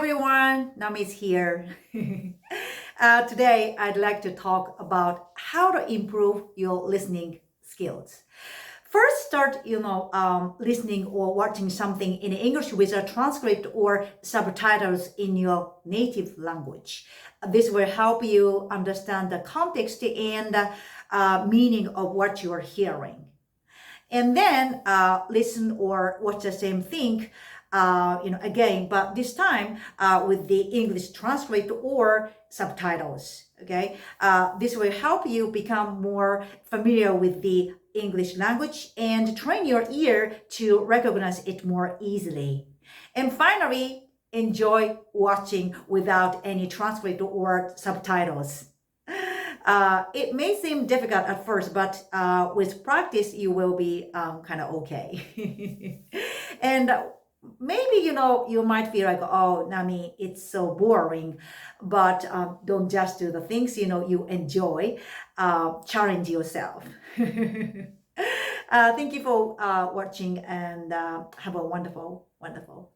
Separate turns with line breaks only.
everyone, Nami's here. Today, I'd like to talk about how to improve your listening skills. First, start, listening or watching something in English with a transcript or subtitles in your native language. This will help you understand the context and meaning of what you're hearing. And then listen or watch the same thing again, but this time with the English transcript or subtitles, okay? This will help you become more familiar with the English language and train your ear to recognize it more easily. And finally, enjoy watching without any transcript or subtitles. It may seem difficult at first, but with practice, you will be kind of okay. And maybe, you might feel like, oh, Nami, it's so boring, but don't just do the things, you enjoy. Challenge yourself. Thank you for watching and have a wonderful, wonderful